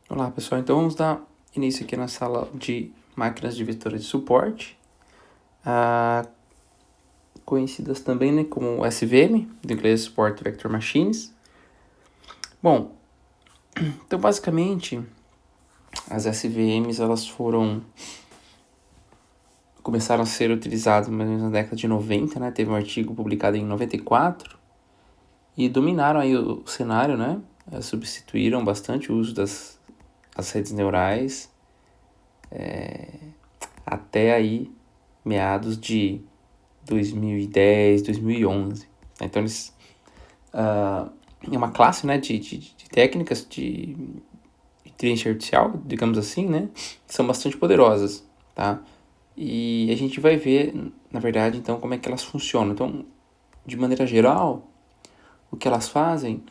Olá pessoal, então vamos dar início aqui na sala de máquinas de vetor de suporte, conhecidas também, né, como SVM, do inglês Support Vector Machines. Bom, então basicamente as SVMs elas começaram a ser utilizadas mais ou menos na década de 90, né, teve um artigo publicado em 94 e dominaram aí o cenário, né, substituíram bastante o uso das redes neurais até aí meados de 2010, 2011. Então eles é uma classe, né, de técnicas de inteligência artificial, digamos assim, né, que são bastante poderosas, tá? E a gente vai ver, na verdade, então, como é que elas funcionam. Então, de maneira geral, o que elas fazem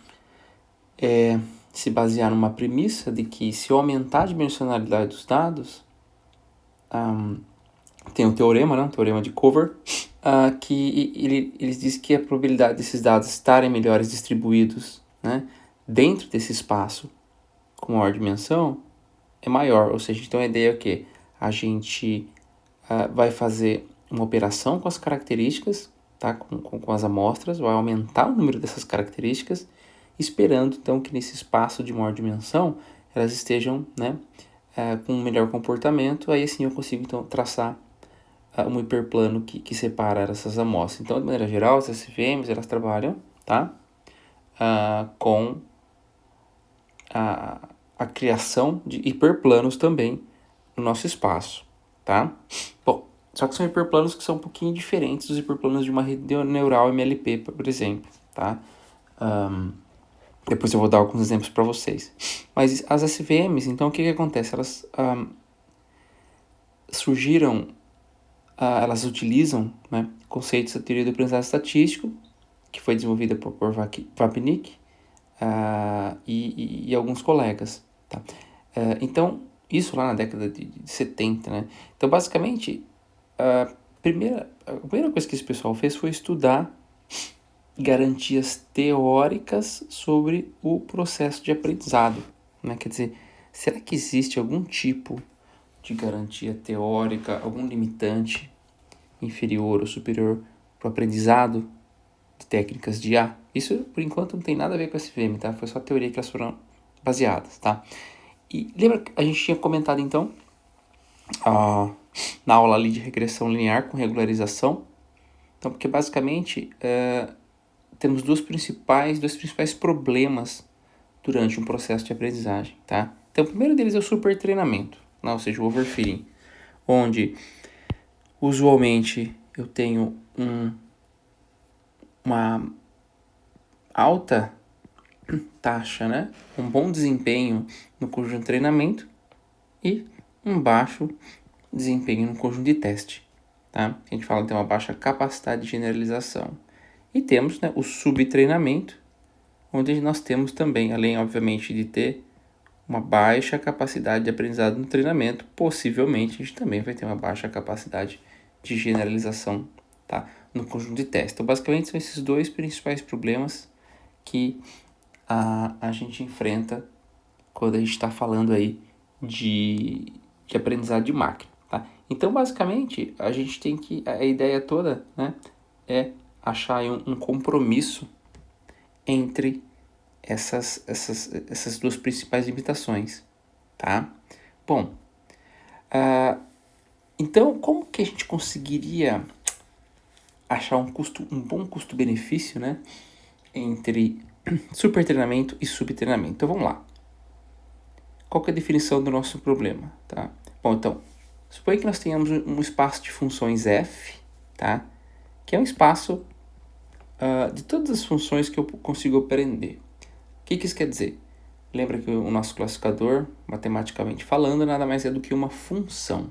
é se basear numa premissa de que se eu aumentar a dimensionalidade dos dados, tem um teorema, né, um teorema de Cover, que eles dizem que a probabilidade desses dados estarem melhores distribuídos, né, dentro desse espaço com maior dimensão é maior. Ou seja, então a ideia é o quê? A gente vai fazer uma operação com as características, tá, com as amostras, vai aumentar o número dessas características, esperando então que nesse espaço de maior dimensão elas estejam, né, com um melhor comportamento. Aí assim eu consigo então traçar um hiperplano que separa essas amostras. Então, de maneira geral, as SVMs elas trabalham, tá, com a criação de hiperplanos também no nosso espaço, tá? Bom, só que são hiperplanos que são um pouquinho diferentes dos hiperplanos de uma rede neural MLP, por exemplo, tá? Depois eu vou dar alguns exemplos para vocês. Mas as SVMs, então, o que acontece? Elas surgiram, elas utilizam, né, conceitos da teoria do aprendizado estatístico, que foi desenvolvida por Vapnik e alguns colegas, tá? Então, isso lá na década de 70, né? Então, basicamente, a primeira coisa que esse pessoal fez foi estudar garantias teóricas sobre o processo de aprendizado, né? Quer dizer, será que existe algum tipo de garantia teórica, algum limitante inferior ou superior para o aprendizado de técnicas de IA? Isso, por enquanto, não tem nada a ver com SVM, tá? Foi só a teoria que elas foram baseadas, tá? E lembra que a gente tinha comentado, então, na aula ali de regressão linear com regularização? Então, porque basicamente temos dois principais problemas durante um processo de aprendizagem, tá? Então, o primeiro deles é o supertreinamento, né? Ou seja, o overfitting, onde usualmente eu tenho uma alta taxa, né? Um bom desempenho no conjunto de treinamento e um baixo desempenho no conjunto de teste, tá? A gente fala que tem uma baixa capacidade de generalização. E temos, né, o subtreinamento, onde nós temos também, além, obviamente, de ter uma baixa capacidade de aprendizado no treinamento, possivelmente a gente também vai ter uma baixa capacidade de generalização, tá, no conjunto de teste. Então, basicamente, são esses dois principais problemas que a gente enfrenta quando a gente está falando aí de aprendizado de máquina, tá? Então, basicamente, a gente tem que... A ideia toda, né, é achar um compromisso entre essas duas principais limitações, tá? Bom, então, como que a gente conseguiria achar um bom custo-benefício, né, entre supertreinamento e subtreinamento? Então, vamos lá. Qual que é a definição do nosso problema, tá? Bom, então, suponha que nós tenhamos um espaço de funções f, tá? Que é um espaço de todas as funções que eu consigo aprender. O que isso quer dizer? Lembra que o nosso classificador, matematicamente falando, nada mais é do que uma função,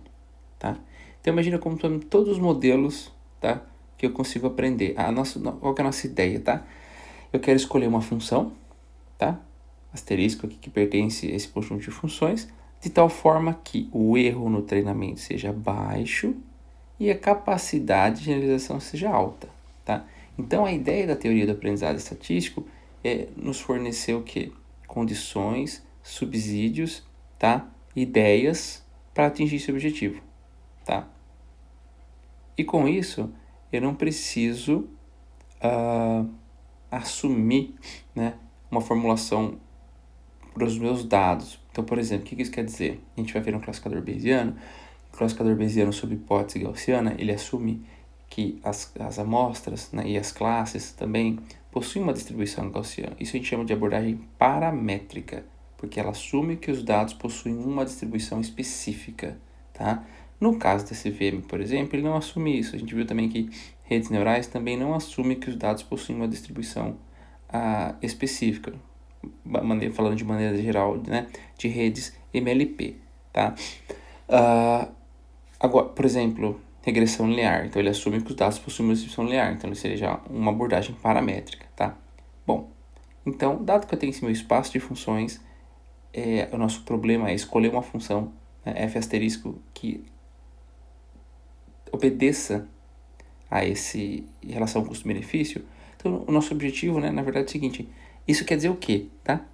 tá? Então, imagina como todos os modelos, tá, que eu consigo aprender. Qual que é a nossa ideia, tá? Eu quero escolher uma função, tá? Asterisco aqui que pertence a esse conjunto de funções, de tal forma que o erro no treinamento seja baixo e a capacidade de generalização seja alta, tá? Então, a ideia da teoria do aprendizado estatístico é nos fornecer o quê? Condições, subsídios tá? Ideias para atingir esse objetivo, tá? E com isso, eu não preciso assumir, né, uma formulação para os meus dados. Então, por exemplo, o que isso quer dizer? A gente vai ver no classificador Bayesiano. O classificador Bayesiano sobre hipótese gaussiana, ele assume que as amostras, né, e as classes também possuem uma distribuição gaussiana. Isso a gente chama de abordagem paramétrica, porque ela assume que os dados possuem uma distribuição específica, tá? No caso da CVM, por exemplo, ele não assume isso. A gente viu também que redes neurais também não assumem que os dados possuem uma distribuição específica, falando de maneira geral, né, de redes MLP, tá? Agora, por exemplo, regressão linear. Então, ele assume que os dados possuem uma distribuição linear. Então, ele seria já uma abordagem paramétrica, tá? Bom, então, dado que eu tenho esse meu espaço de funções, o nosso problema é escolher uma função, né, f asterisco, que obedeça a esse em relação ao custo-benefício. Então, o nosso objetivo, né, na verdade, é o seguinte: isso quer dizer o quê, tá?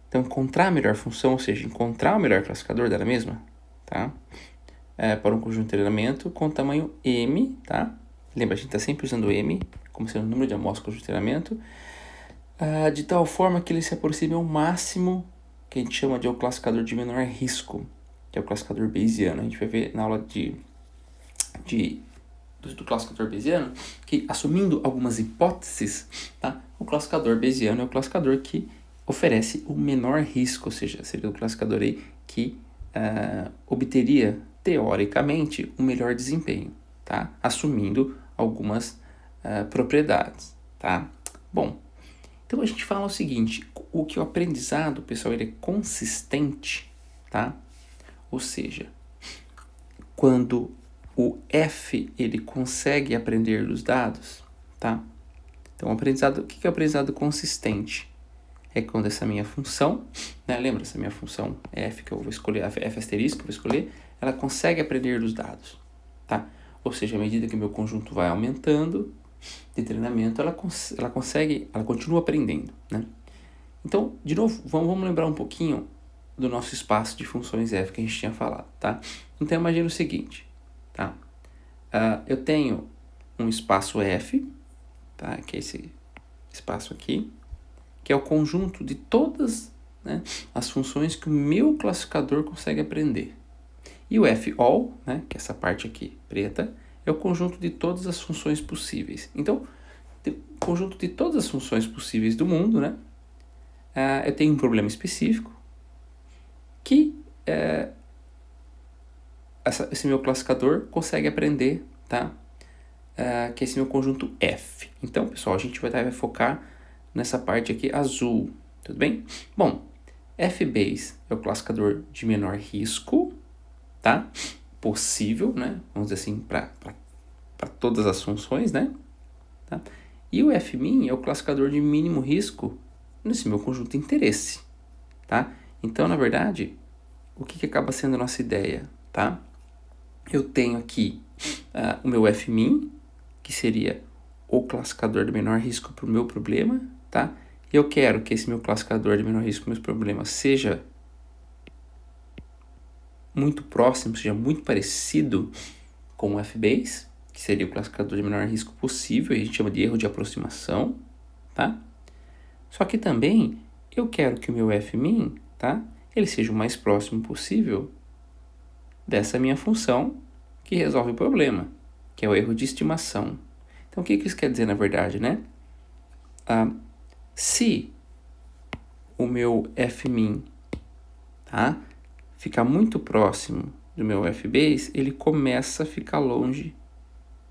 Então, encontrar a melhor função, ou seja, encontrar o melhor classificador dela mesma, tá? Para um conjunto de treinamento com tamanho M, tá? Lembra, a gente está sempre usando M como sendo o número de amostras do conjunto de treinamento, de tal forma que ele se aproxime ao máximo que a gente chama de o classificador de menor risco, que é o classificador Bayesiano. A gente vai ver na aula do classificador Bayesiano que, assumindo algumas hipóteses, tá? O classificador Bayesiano é o classificador que oferece o menor risco, ou seja, seria o classificador aí que obteria, teoricamente, um melhor desempenho, tá? Assumindo algumas propriedades, tá? Bom, então a gente fala o seguinte: o que o aprendizado, pessoal, ele é consistente, tá? Ou seja, quando o F ele consegue aprender dos dados, tá? Então, o que é o aprendizado consistente? É quando essa minha função, né, lembra, essa minha função f que eu vou escolher, f asterisco que eu vou escolher, ela consegue aprender dos dados, tá? Ou seja, à medida que o meu conjunto vai aumentando de treinamento, ela continua aprendendo, né? Então, de novo, vamos lembrar um pouquinho do nosso espaço de funções f que a gente tinha falado, tá? Então, imagina o seguinte, tá? Eu tenho um espaço f, tá? Que é esse espaço aqui, que é o conjunto de todas, né, as funções que o meu classificador consegue aprender. E o f_all, né, que é essa parte aqui preta, é o conjunto de todas as funções possíveis. Então, o conjunto de todas as funções possíveis do mundo, né, eu tenho um problema específico que esse meu classificador consegue aprender, tá? Que é esse meu conjunto f. Então, pessoal, a gente vai focar nessa parte aqui azul, tudo bem? Bom, f_base é o classificador de menor risco, tá? Possível, né? Vamos dizer assim, para todas as funções, né? Tá? E o f_min é o classificador de mínimo risco nesse meu conjunto de interesse, tá? Então, na verdade, o que acaba sendo a nossa ideia, tá? Eu tenho aqui o meu f_min, que seria o classificador de menor risco para o meu problema, tá? Eu quero que esse meu classificador de menor risco para os meus problemas seja muito próximo, seja muito parecido com o f_base, que seria o classificador de menor risco possível, e a gente chama de erro de aproximação, tá? Só que também eu quero que o meu f_min, tá? Ele seja o mais próximo possível dessa minha função que resolve o problema, que é o erro de estimação. Então, o que isso quer dizer na verdade, né? Se o meu f_min, tá, ficar muito próximo do meu f_base, ele começa a ficar longe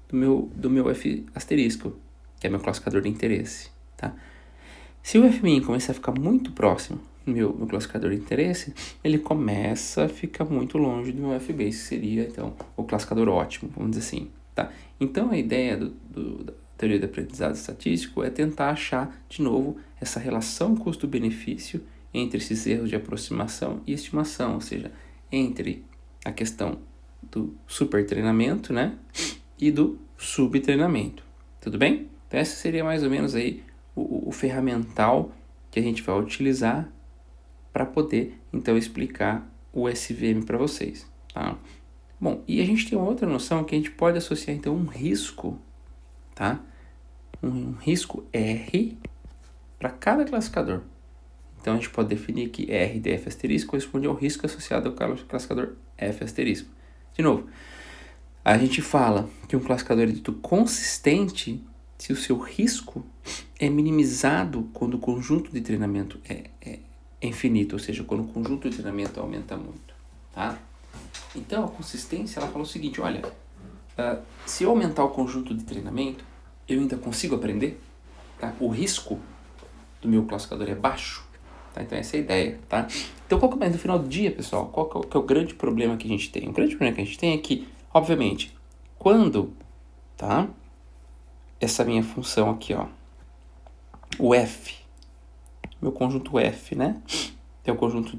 do meu f asterisco, que é meu classificador de interesse, tá? Se o f_min começar a ficar muito próximo do meu classificador de interesse, ele começa a ficar muito longe do meu f_base, que seria, então, o classificador ótimo, vamos dizer assim, tá? Então, a ideia da teoria do aprendizado estatístico é tentar achar, de novo, essa relação custo-benefício entre esses erros de aproximação e estimação, ou seja, entre a questão do supertreinamento, né, e do subtreinamento, tudo bem? Então, essa seria mais ou menos aí o ferramental que a gente vai utilizar para poder, então, explicar o SVM para vocês, tá? Bom, e a gente tem uma outra noção que a gente pode associar, então, um risco, tá? Um risco R para cada classificador. Então, a gente pode definir que R de F asterisco corresponde ao risco associado ao classificador F asterisco. De novo, a gente fala que um classificador é dito consistente se o seu risco é minimizado quando o conjunto de treinamento é infinito, ou seja, quando o conjunto de treinamento aumenta muito, tá? Então, a consistência, ela fala o seguinte, olha, se eu aumentar o conjunto de treinamento, eu ainda consigo aprender, tá? O risco do meu classificador é baixo, tá? Então, essa é a ideia, tá? Então, no final do dia, pessoal, qual que é o grande problema que a gente tem? O grande problema que a gente tem é que, obviamente, quando, tá? Essa minha função aqui, ó, o F, meu conjunto F, né? É o conjunto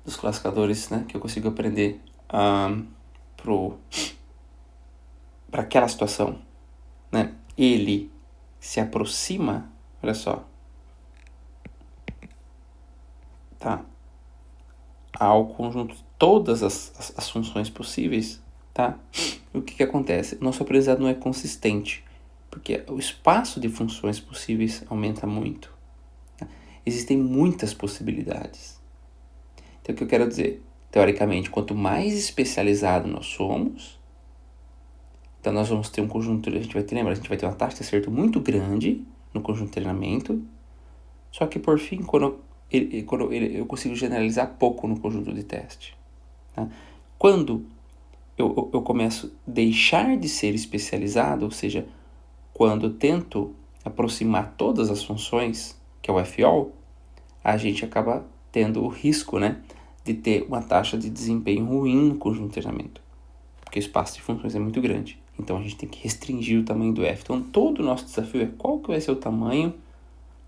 dos classificadores, né? Que eu consigo aprender para aquela situação, né? Ele se aproxima, olha só, tá? Ao conjunto de todas as funções possíveis, tá? O que acontece? Nosso aprendizado não é consistente, porque o espaço de funções possíveis aumenta muito. Tá? Existem muitas possibilidades. Então, o que eu quero dizer? Teoricamente, quanto mais especializado nós somos, então nós vamos ter um conjunto, a gente vai ter uma taxa de acerto muito grande no conjunto de treinamento, só que por fim, quando eu consigo generalizar pouco no conjunto de teste. Tá? Quando eu começo a deixar de ser especializado, ou seja, quando eu tento aproximar todas as funções, que é o FO, a gente acaba tendo o risco, né, de ter uma taxa de desempenho ruim no conjunto de treinamento, porque o espaço de funções é muito grande. Então, a gente tem que restringir o tamanho do F. Então, todo o nosso desafio é qual que vai ser o tamanho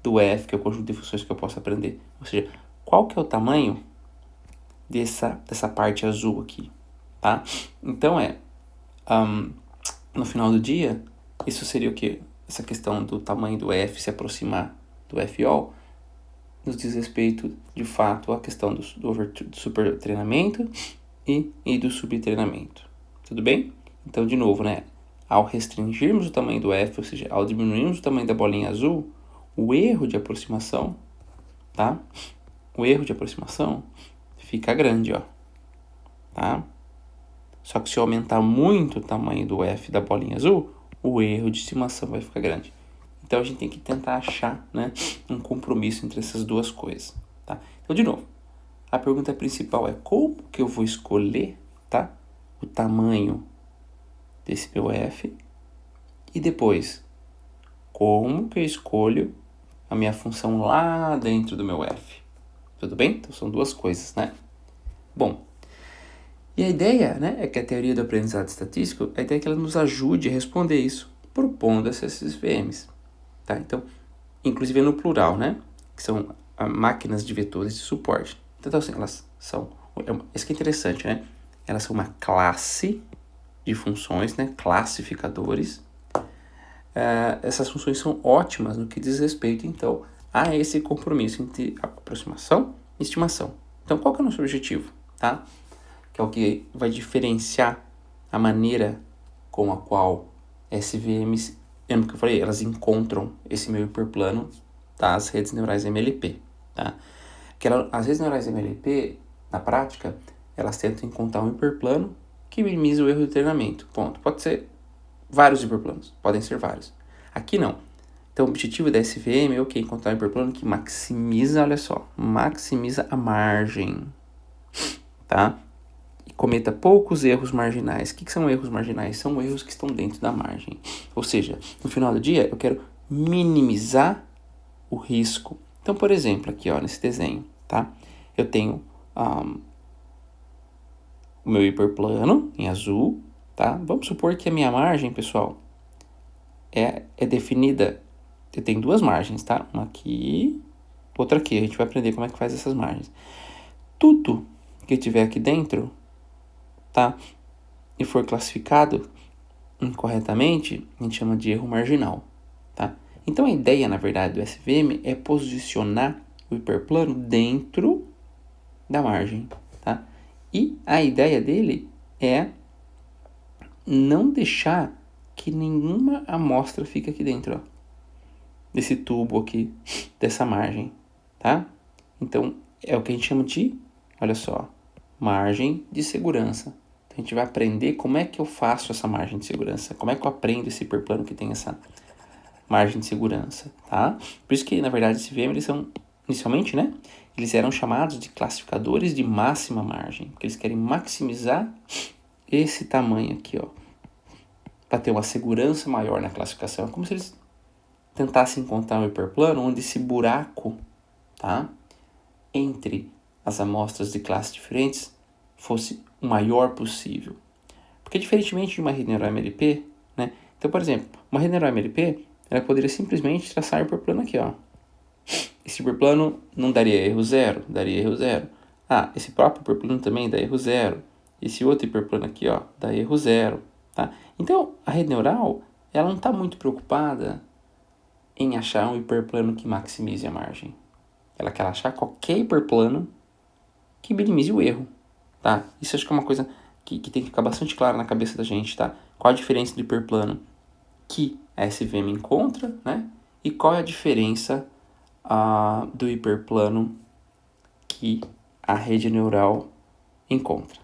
do F, que é o conjunto de funções que eu posso aprender. Ou seja, qual que é o tamanho dessa parte azul aqui, tá? Então, no final do dia, isso seria o quê? Essa questão do tamanho do F se aproximar do FO nos diz respeito, de fato, à questão do super treinamento e do subtreinamento. Tudo bem? Então, de novo, né? Ao restringirmos o tamanho do F, ou seja, ao diminuirmos o tamanho da bolinha azul, o erro de aproximação, tá? O erro de aproximação fica grande, ó. Tá? Só que se eu aumentar muito o tamanho do F da bolinha azul, o erro de estimação vai ficar grande. Então, a gente tem que tentar achar, né, um compromisso entre essas duas coisas, tá? Então, de novo, a pergunta principal é como que eu vou escolher, tá, o tamanho desse meu F e depois, como que eu escolho a minha função lá dentro do meu F. Tudo bem? Então, são duas coisas, né? Bom, e a ideia, né, é que a teoria do aprendizado estatístico, a ideia é que ela nos ajude a responder isso, propondo essas SVMs. Tá? Então, inclusive no plural, né? Que são máquinas de vetores de suporte. Então, assim, elas são... Isso que é interessante, né? Elas são uma classe de funções, né? Classificadores. Essas funções são ótimas no que diz respeito, então, a esse compromisso entre aproximação e estimação. Então, qual que é o nosso objetivo? Tá? Que é o que vai diferenciar a maneira com a qual SVMs... Lembra que eu falei? Elas encontram esse meu hiperplano das redes neurais MLP, tá? As redes neurais MLP, na prática, elas tentam encontrar um hiperplano que minimiza o erro de treinamento. Ponto. Pode ser vários hiperplanos, podem ser vários. Aqui não. Então, o objetivo da SVM é encontrar um hiperplano que maximiza, olha só, maximiza a margem, tá? E cometa poucos erros marginais. O que são erros marginais? São erros que estão dentro da margem. Ou seja, no final do dia, eu quero minimizar o risco. Então, por exemplo, aqui ó, nesse desenho, tá? Eu tenho o meu hiperplano em azul, tá? Vamos supor que a minha margem, pessoal, é definida... Eu tenho duas margens, tá? Uma aqui, outra aqui. A gente vai aprender como é que faz essas margens. Tudo que tiver aqui dentro... tá? E for classificado incorretamente, a gente chama de erro marginal, tá? Então, a ideia, na verdade, do SVM é posicionar o hiperplano dentro da margem, tá? E a ideia dele é não deixar que nenhuma amostra fique aqui dentro, ó, desse tubo aqui, dessa margem, tá? Então, é o que a gente chama de, olha só, margem de segurança. Então, a gente vai aprender como é que eu faço essa margem de segurança, como é que eu aprendo esse hiperplano que tem essa margem de segurança, tá? Por isso que, na verdade, esse VM, eles são, inicialmente, né? Eles eram chamados de classificadores de máxima margem, porque eles querem maximizar esse tamanho aqui, ó, para ter uma segurança maior na classificação. É como se eles tentassem encontrar um hiperplano onde esse buraco, tá, entre as amostras de classes diferentes fosse o maior possível. Porque diferentemente de uma rede neural MLP, né? Então, por exemplo, uma rede neural MLP, ela poderia simplesmente traçar o hiperplano aqui, ó. Esse hiperplano não daria erro zero? Daria erro zero. Ah, esse próprio hiperplano também dá erro zero. Esse outro hiperplano aqui, ó, dá erro zero, tá? Então, a rede neural, ela não está muito preocupada em achar um hiperplano que maximize a margem. Ela quer achar qualquer hiperplano que minimize o erro, tá? Isso acho que é uma coisa que tem que ficar bastante clara na cabeça da gente, tá? Qual a diferença do hiperplano que a SVM encontra, né? E qual é a diferença do hiperplano que a rede neural encontra.